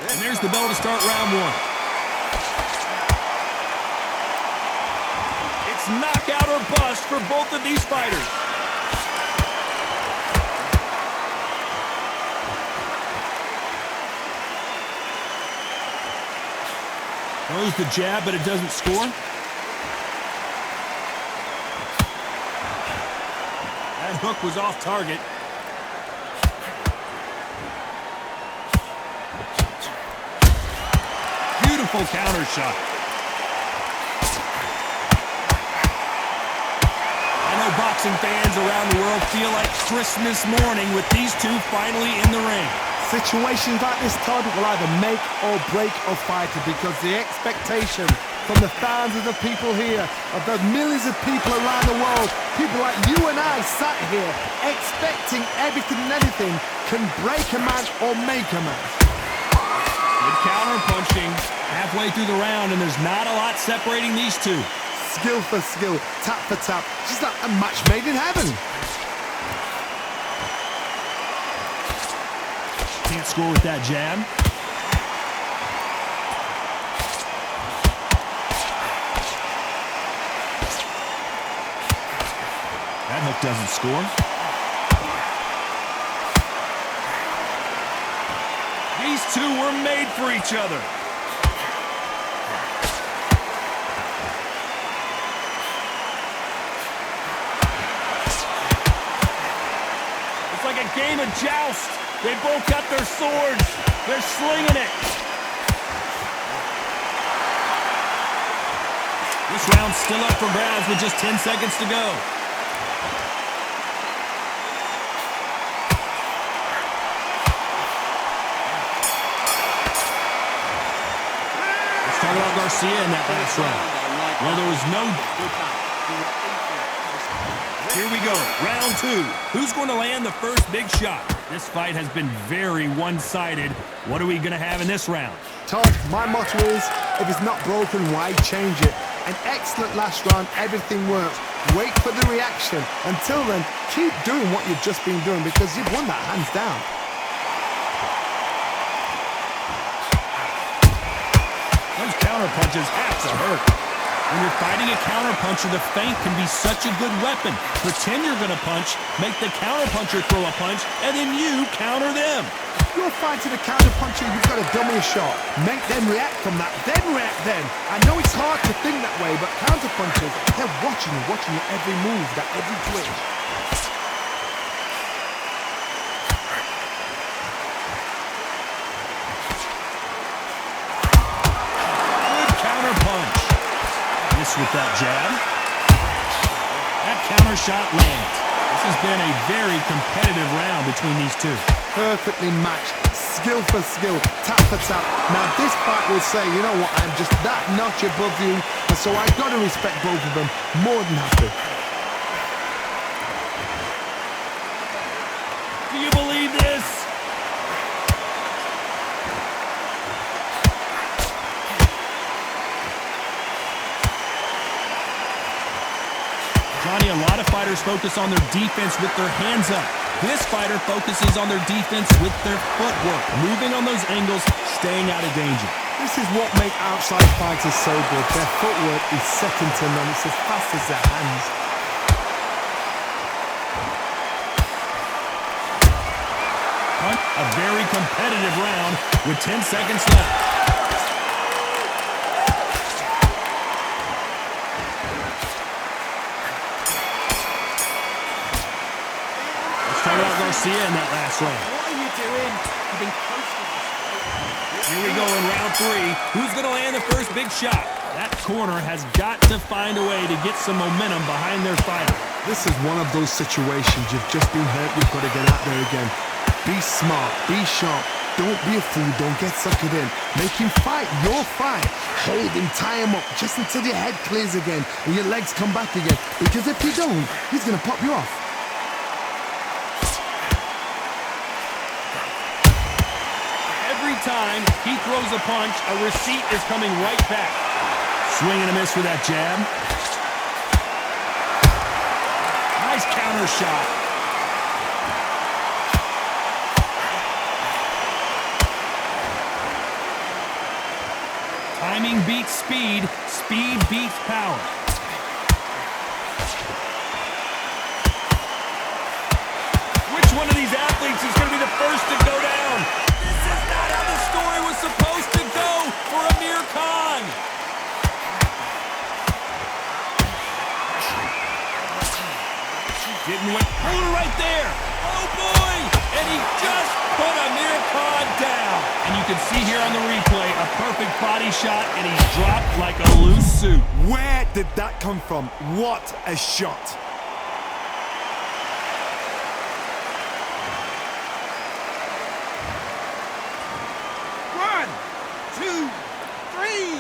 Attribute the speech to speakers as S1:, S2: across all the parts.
S1: And there's the bell to start round one. It's knockout or bust for both of these fighters. Throws the jab, but it doesn't score. That hook was off target. Beautiful counter shot. I know boxing fans around the world feel like Christmas morning with these two finally in the ring.
S2: Situations like this, Todd, will either make or break a fighter because the expectation from the thousands of people here, of the millions of people around the world, people like you and I sat here expecting everything and anything can break a man or make a man.
S1: Good counter punching halfway through the round, and there's not a lot separating these two.
S2: Skill for skill, tap for tap, just like a match made in heaven.
S1: Can't score with that jab. That hook doesn't score. These two were made for each other. It's like a game of joust. They both got their swords. They're slinging it. This round's still up for grabs with just 10 seconds to go. Let's talk about Garcia in that last round. Well, there was no... Here we go, round two. Who's going to land the first big shot? This fight has been very one-sided. What are we going to have in this round?
S2: Todd, my motto is, if it's not broken, why change it? An excellent last round, everything works. Wait for the reaction. Until then, keep doing what you've just been doing because you've won that hands down.
S1: Those counter punches have to hurt. When you're fighting a counterpuncher, the feint can be such a good weapon. Pretend you're going to punch, make the counterpuncher throw a punch, and then you counter them.
S2: If you're fighting a counterpuncher, you've got to dummy a shot. Make them react from that, then react then. I know it's hard to think that way, but counterpunchers, they're watching your every move, that every twitch.
S1: With that jab. That counter shot lands. This has been a very competitive round between these two.
S2: Perfectly matched, skill for skill, tap for tap. Now this fight will say, you know what, I'm just that notch above you, and so I've got to respect both of them more than happy.
S1: Do you believe this? Johnny, a lot of fighters focus on their defense with their hands up. This fighter focuses on their defense with their footwork, moving on those angles, staying out of danger.
S2: This is what makes outside fighters so good. Their footwork is second to none. It's as fast as their hands.
S1: A very competitive round with 10 seconds left. Garcia in that last round.
S3: What are you doing? You've been close to this.
S1: Here we go in round three. Who's going to land the first big shot? That corner has got to find a way to get some momentum behind their fighter.
S2: This is one of those situations. You've just been hurt. You've got to get out there again. Be smart. Be sharp. Don't be a fool. Don't get suckered in. Make him fight your fight. Hold him. Tie him up just until your head clears again and your legs come back again. Because if you don't, he's going to pop you off.
S1: Time he throws a punch, a receipt is coming right back. Swing and a miss with that jab. Nice counter shot. Timing beats speed. Speed beats power. Which one of these athletes is going to be the first to go down? This is not how the story was supposed to go for Amir Khan. Didn't win. Hold it right there. Oh, boy. And he just put Amir Khan down. And you can see here on the replay a perfect body shot, and he's dropped like a loose suit.
S2: Where did that come from? What a shot.
S3: One, two, three,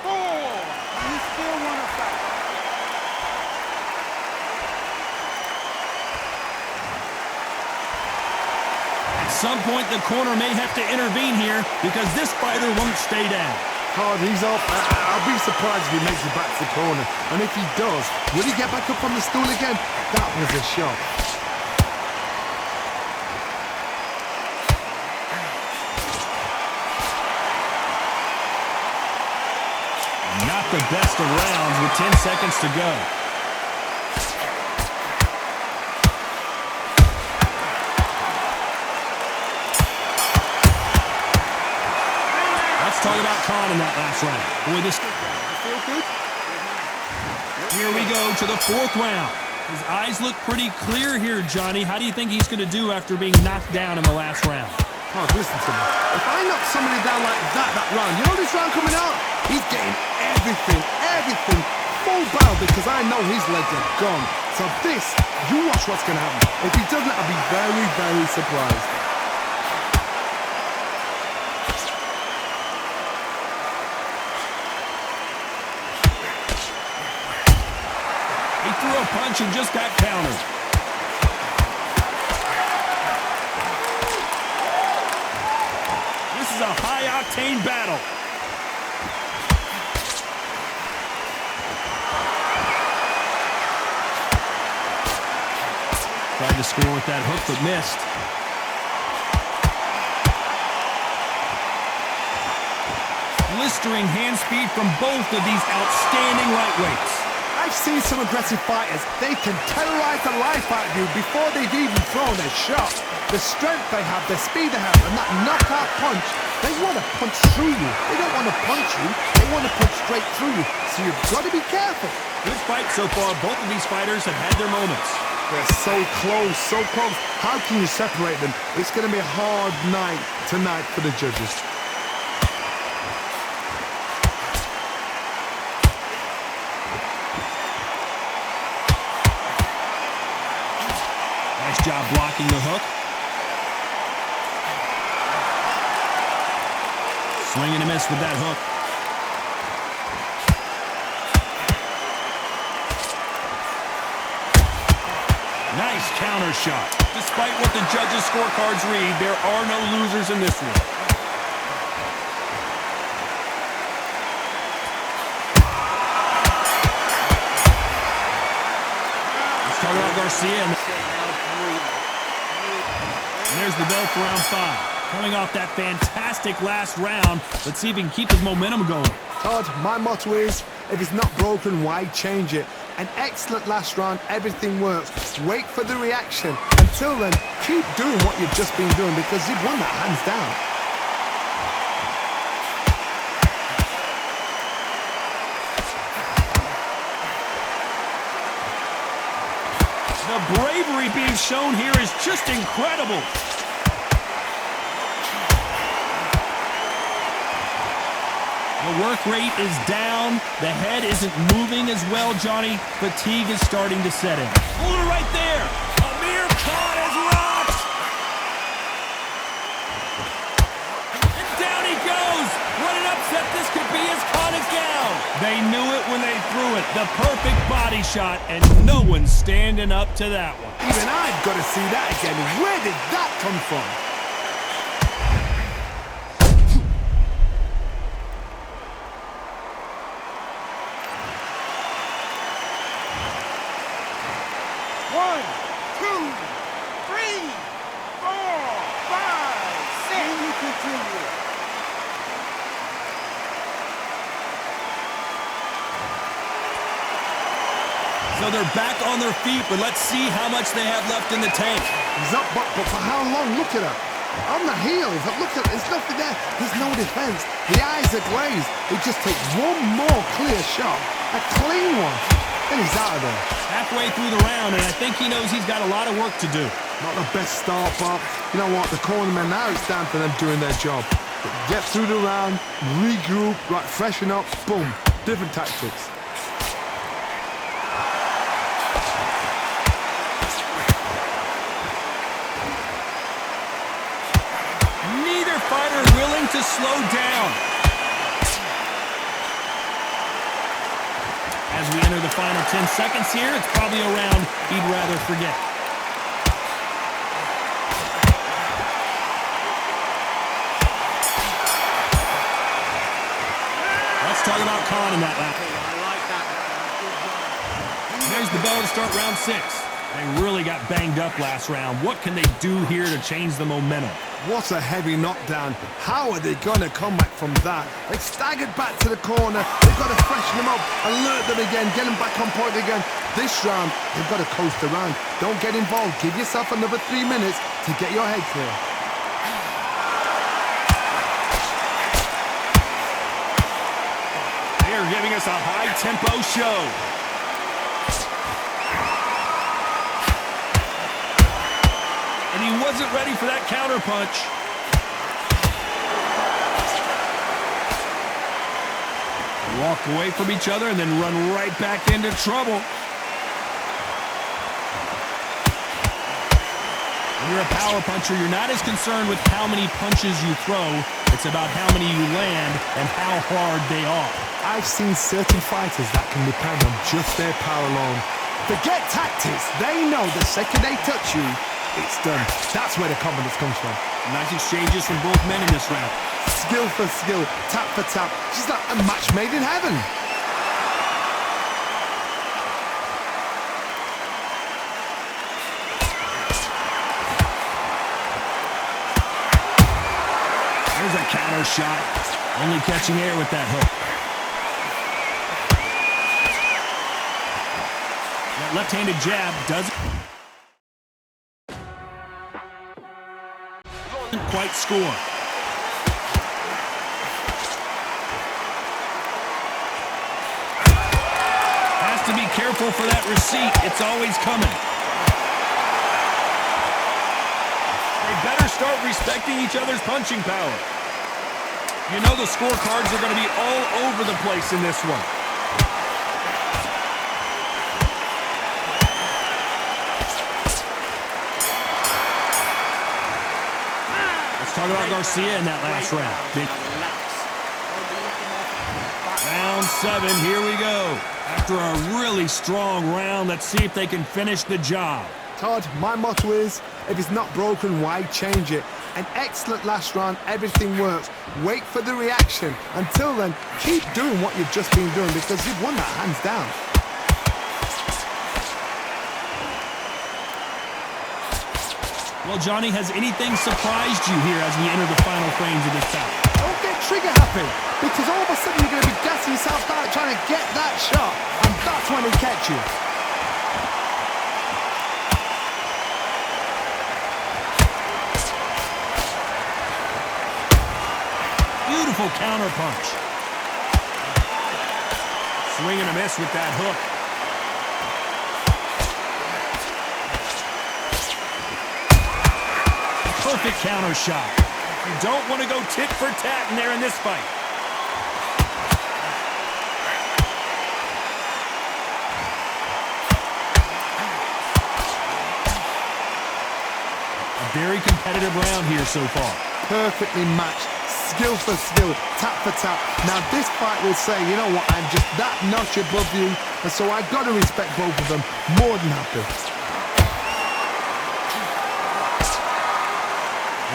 S3: four. You still want to fight?
S1: At some point, the corner may have to intervene here because this fighter won't stay down.
S2: Hard, he's off. I'll be surprised if he makes it back to the corner. And if he does, will he get back up on the stool again? That was a shot.
S1: Not the best of rounds with 10 seconds to go. Let's talk about Khan in that last round. Boy, this...
S3: Feel good?
S1: Here we go to the fourth round. His eyes look pretty clear here, Johnny. How do you think he's going to do after being knocked down in the last round?
S2: Hard, listen to me. If I knock somebody down like that round, you know this round coming out? He's getting everything, full barrel because I know his legs are gone. So this, you watch what's going to happen. If he doesn't, I'll be very, very surprised.
S1: He threw a punch and just got countered. This is a high-octane battle. Tried to score with that hook, but missed. Blistering hand speed from both of these outstanding lightweights.
S2: I've seen some aggressive fighters. They can terrorize the life out of you before they've even thrown a shot. The strength they have, the speed they have, and that knockout punch, they want to punch through you. They don't want to punch you. They want to punch straight through you. So you've got to be careful.
S1: Good fight so far. Both of these fighters have had their moments.
S2: They're so close, so close. How can you separate them? It's going to be a hard night tonight for the judges.
S1: Nice job blocking the hook. Swing and a miss with that hook. Nice counter shot. Despite what the judges' scorecards read, there are no losers in this one. Let's talk about Garcia. And there's the bell for round 5. Coming off that fantastic last round, let's see if he can keep his momentum going.
S2: Todd, my motto is, if it's not broken, why change it? An excellent last round, everything works. Wait for the reaction. Until then, keep doing what you've just been doing because you've won that hands down.
S1: The bravery being shown here is just incredible. The work rate is down. The head isn't moving as well, Johnny. Fatigue is starting to set in. Hold it right there. Amir Khan has rocked. And down he goes. What an upset this could be as Khan is down. They knew it when they threw it. The perfect body shot, and no one's standing up to that one.
S2: Even I've got to see that again. Where did that come from?
S3: One, two, three, four, five, six. And you continue.
S1: So they're back on their feet, but let's see how much they have left in the tank.
S2: He's up, but for how long? Look at her. On the heels. Look at, there's nothing there. There's no defense. The eyes are glazed. It just takes one more clear shot. A clean one. And he's out of there.
S1: Halfway through the round, and I think he knows he's got a lot of work to do.
S2: Not the best start, but you know what? The cornermen, now it's down to them doing their job. Get through the round, regroup, right, freshen up, boom. Different tactics.
S1: Neither fighter willing to slow down. As we enter the final 10 seconds here, it's probably a round he'd rather forget. Let's talk about Khan in that lap. There's the bell to start round 6. They really got banged up last round. What can they do here to change the momentum?
S2: What a heavy knockdown. How are they going to come back from that? They staggered back to the corner. They've got to freshen them up, alert them again, get them back on point again. This round, they've got to coast around. Don't get involved. Give yourself another 3 minutes to get your head clear.
S1: They are giving us a high-tempo show. And he wasn't ready for that counterpunch. Walk away from each other and then run right back into trouble. When you're a power puncher, you're not as concerned with how many punches you throw. It's about how many you land and how hard they are.
S2: I've seen certain fighters that can depend on just their power alone. Forget tactics. They know the second they touch you, it's done. That's where the confidence comes from.
S1: Nice exchanges from both men in this round.
S2: Skill for skill, tap for tap. She's like a match made in heaven.
S1: There's a counter shot. Only catching air with that hook. That left-handed jab doesn't quite score. Has to be careful for that receipt. It's always coming. They better start respecting each other's punching power. You know the scorecards are going to be all over the place in this one. Talk about Garcia in that last round. Round 7, here we go. After a really strong round, let's see if they can finish the job.
S2: Todd, my motto is, if it's not broken, why change it? An excellent last round, everything works. Wait for the reaction. Until then, keep doing what you've just been doing because you've won that hands down.
S1: Well, Johnny, has anything surprised you here as we enter the final frames of this bout?
S2: Don't get trigger happy, because all of a sudden you're going to be gassing yourself out trying to get that shot, and that's when they catch you.
S1: Beautiful counter punch. Swing and a miss with that hook. Perfect counter shot. You don't want to go tit for tat in there in this fight. A very competitive round here so far.
S2: Perfectly matched. Skill for skill, tap for tap. Now this fight will say, you know what, I'm just that notch above you, and so I've got to respect both of them. More than happy.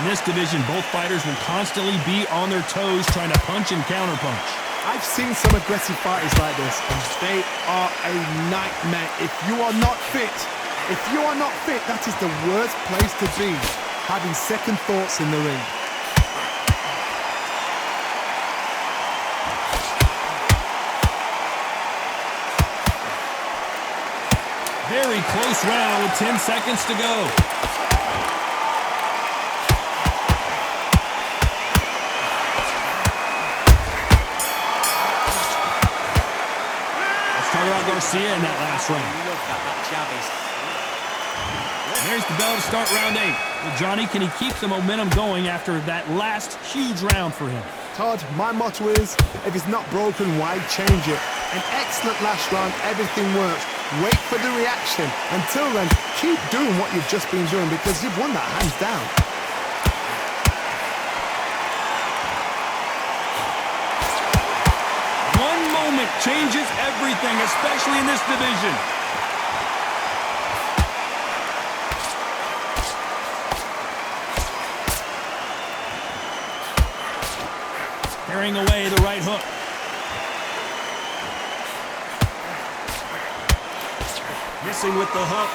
S1: In this division, both fighters will constantly be on their toes trying to punch and counterpunch.
S2: I've seen some aggressive fighters like this, and they are a nightmare. If you are not fit, that is the worst place to be, having second thoughts in the ring.
S1: very close round with 10 seconds to go. Let's talk about Garcia in that last round. There's the bell to start round 8. Well, Johnny, can he keep the momentum going after that last huge round for him?
S2: Todd, my motto is, if it's not broken, why change it? An excellent last round, everything works. Wait for the reaction. Until then, keep doing what you've just been doing because you've won that hands down.
S1: One moment changes everything, especially in this division. Carrying away the right hook. Missing with the hook.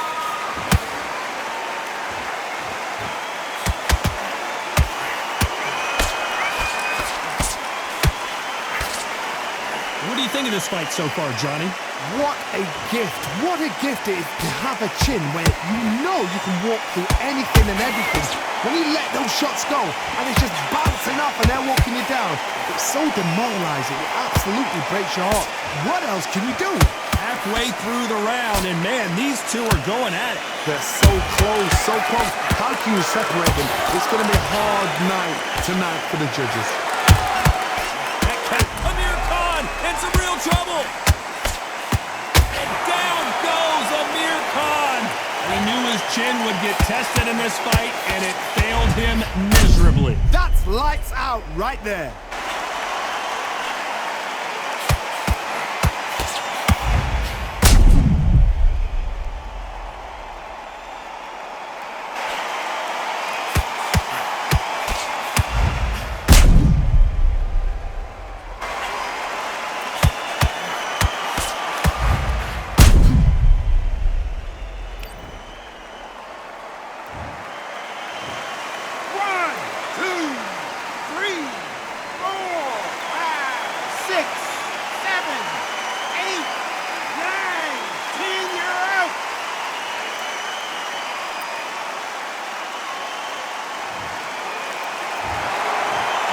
S1: What do you think of this fight so far, Johnny?
S2: What a gift. What a gift it is to have a chin where you know you can walk through anything and everything. When you let those shots go and it's just bouncing off and they're walking you down, it's so demoralizing. It absolutely breaks your heart. What else can you do?
S1: Halfway through the round, and man, these two are going at it.
S2: They're so close, so close. How can you separate them? It's going to be a hard night tonight for the judges.
S1: Amir Khan in some real trouble. And down goes Amir Khan. He knew his chin would get tested in this fight, and it failed him miserably.
S2: That's lights out right there.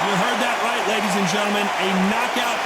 S1: You heard that right, ladies and gentlemen. A knockout